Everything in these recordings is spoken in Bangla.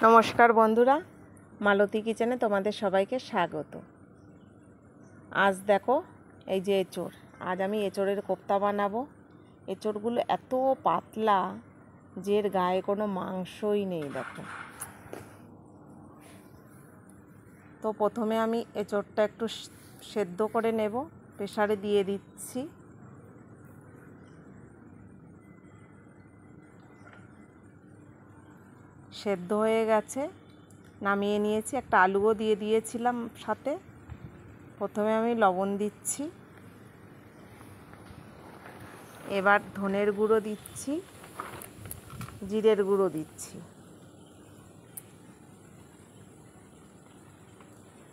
নমস্কার বন্ধুরা, মালতী কিচেনে তোমাদের সবাইকে স্বাগত। আজ দেখো এই যে এঁচোড়, আজ আমি এঁচোড়ের কোপ্তা বানাবো। এঁচোড়গুলো এত পাতলা যে এর গায়ে কোনো মাংসই নেই। দেখো, তো প্রথমে আমি এঁচোড়টা একটু সেদ্ধ করে নেব। প্রেসারে দিয়ে দিচ্ছি। সেদ্ধ হয়ে গেছে, নামিয়ে নিয়েছি। একটা আলুও দিয়ে দিয়েছিলাম সাথে। প্রথমে আমি লবণ দিচ্ছি, এবার ধনের গুঁড়ো দিচ্ছি, জিরের গুঁড়ো দিচ্ছি।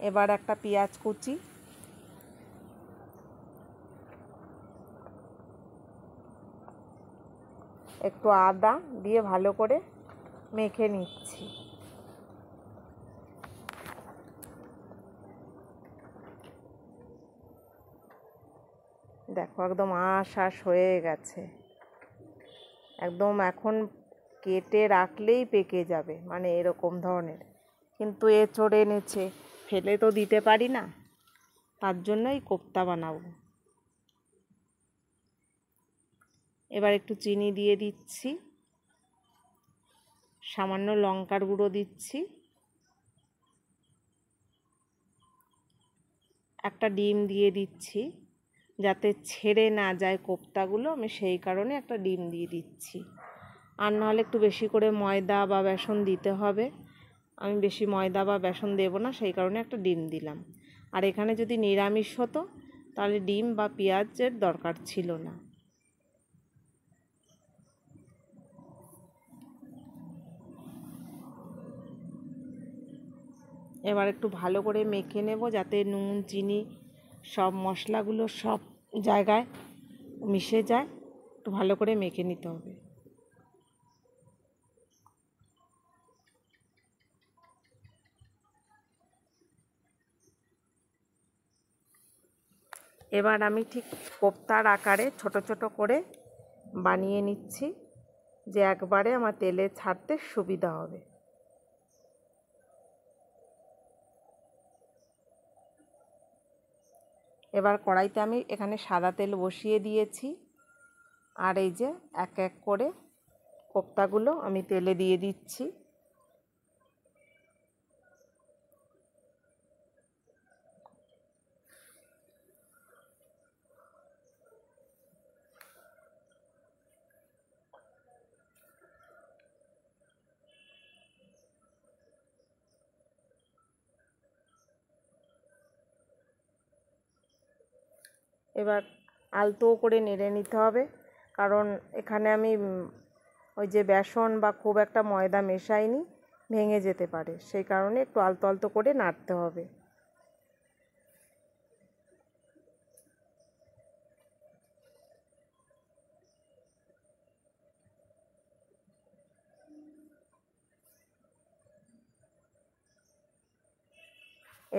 এবার একটা পেঁয়াজ কুচি, একটু আদা দিয়ে ভালো করে মেখে নিচ্ছি। দেখো একদম আশ হয়ে গেছে, একদম এখন কেটে রাখলেই পেকে যাবে, মানে এরকম ধরনের। কিন্তু এঁচোড় এনেছে, ফেলে তো দিতে পারি না, তার জন্যই কোপ্তা বানাবো। এবার একটু চিনি দিয়ে দিচ্ছি, সামান্য লঙ্কার গুঁড়ো দিচ্ছি, একটা ডিম দিয়ে দিচ্ছি যাতে ছেড়ে না যায় কোপ্তাগুলো, আমি সেই কারণে একটা ডিম দিয়ে দিচ্ছি। আর নাহলে একটু বেশি করে ময়দা বা বেসন দিতে হবে। আমি বেশি ময়দা বা বেসন দেব না, সেই কারণে একটা ডিম দিলাম। আর এখানে যদি নিরামিষ হতো তাহলে ডিম বা পেঁয়াজের দরকার ছিল না। এবার একটু ভালো করে মেখে নেব যাতে নুন চিনি সব মশলাগুলো সব জায়গায় মিশে যায়। একটু ভালো করে মেখে নিতে হবে। এবার আমি ঠিক কোপ্তার আকারে ছোট ছোট করে বানিয়ে নিচ্ছি, যে একবারে আমার তেলে ছাড়তে সুবিধা হবে। এবার কড়াইতে আমি এখানে সাদা তেল বসিয়ে দিয়েছি, আর এই যে এক এক করে কোপ্তাগুলো আমি তেলে দিয়ে দিচ্ছি। এবার আলতো করে নেড়ে নিতে হবে, কারণ এখানে আমি ওই যে বেসন বা খুব একটা ময়দা মেশাইনি, ভেঙে যেতে পারে, সেই কারণে একটু আলতো আলতো করে নাড়তে হবে।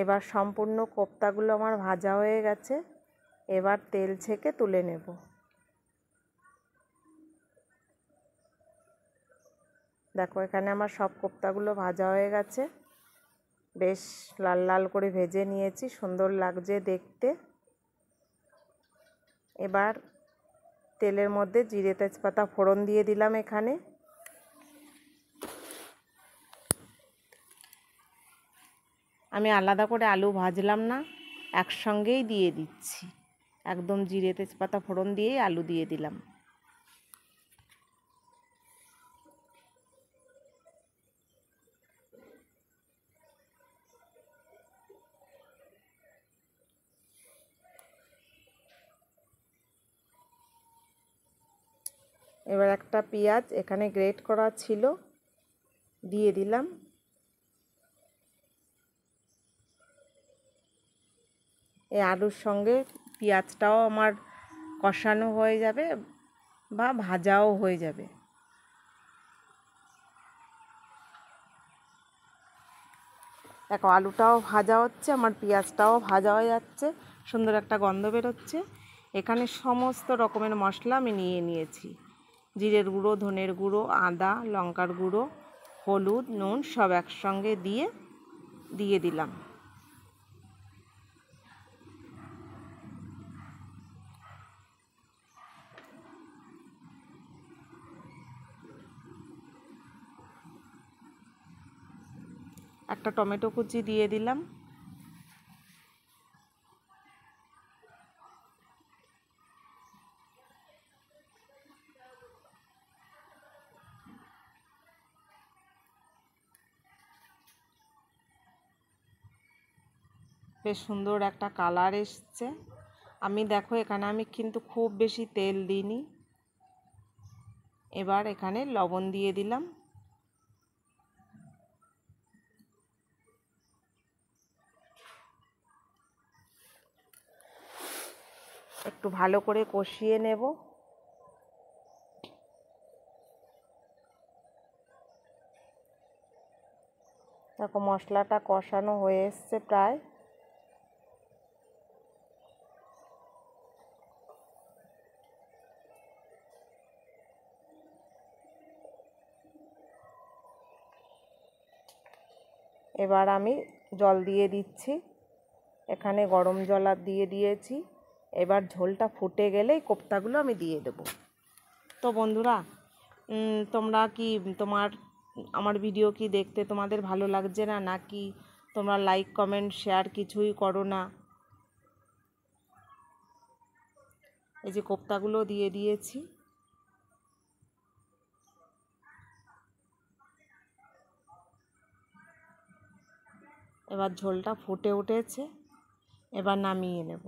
এবার সম্পূর্ণ কোপ্তাগুলো আমার ভাজা হয়ে গেছে, এবার তেল ছেঁকে তুলে নেব। দেখো এখানে আমার সব কোপ্তাগুলো ভাজা হয়ে গেছে, বেশ লাল লাল করে ভেজে নিয়েছি, সুন্দর লাগছে দেখতে। এবার তেলের মধ্যে জিরে তেজপাতা ফোড়ন দিয়ে দিলাম। এখানে আমি আলাদা করে আলু ভাজলাম না, একসঙ্গেই দিয়ে দিচ্ছি। একদম জিরে তেজপাতা ফোড়ন দিয়েই আলু দিয়ে দিলাম। এবার একটা পেঁয়াজ এখানে গ্রেট করা ছিল দিয়ে দিলাম। এই আলুর সঙ্গে পেঁয়াজটাও আমার কষানো হয়ে যাবে বা ভাজাও হয়ে যাবে। দেখো আলুটাও ভাজা হচ্ছে, আমার পেঁয়াজটাও ভাজা হয়ে যাচ্ছে, সুন্দর একটা গন্ধ বেরোচ্ছে। এখানে সমস্ত রকমের মশলা আমি নিয়ে নিয়েছি, জিরের গুঁড়ো, ধনের গুঁড়ো, আদা, লঙ্কার গুঁড়ো, হলুদ, নুন সব একসঙ্গে দিয়ে দিলাম। একটা টমেটো কুচি দিয়ে দিলাম। বেশ সুন্দর একটা কালার এসছে। আমি দেখো এখানে আমি কিন্তু খুব বেশি তেল দিইনি। এবার এখানে লবণ দিয়ে দিলাম। একটু ভালো করে কষিয়ে নেব। দেখো মশলাটা কষানো হয়ে এসছে প্রায়। এবার আমি জল দিয়ে দিচ্ছি। এখানে গরম জল আর দিয়ে দিয়েছি। এবার ঝোলটা ফুটে গেলেই কোপ্তাগুলো আমি দিয়ে দেব। তো বন্ধুরা, তোমরা কি আমার ভিডিও কি দেখতে তোমাদের ভালো লাগছে না, নাকি তোমরা লাইক কমেন্ট শেয়ার কিছুই করো না? এই যে কোপ্তাগুলো দিয়ে দিয়েছি। এবার ঝোলটা ফুটে উঠেছে, এবার নামিয়ে নেব।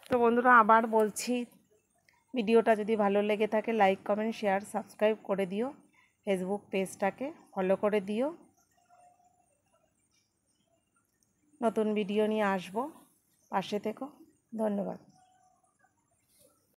তো বন্ধুরা আবার বলছি, ভিডিওটা যদি ভালো লেগে থাকে লাইক কমেন্ট শেয়ার সাবস্ক্রাইব করে দিও। ফেসবুক পেজটাকে ফলো করে দিও। নতুন ভিডিও নিয়ে আসবো, পাশে থেকো। ধন্যবাদ।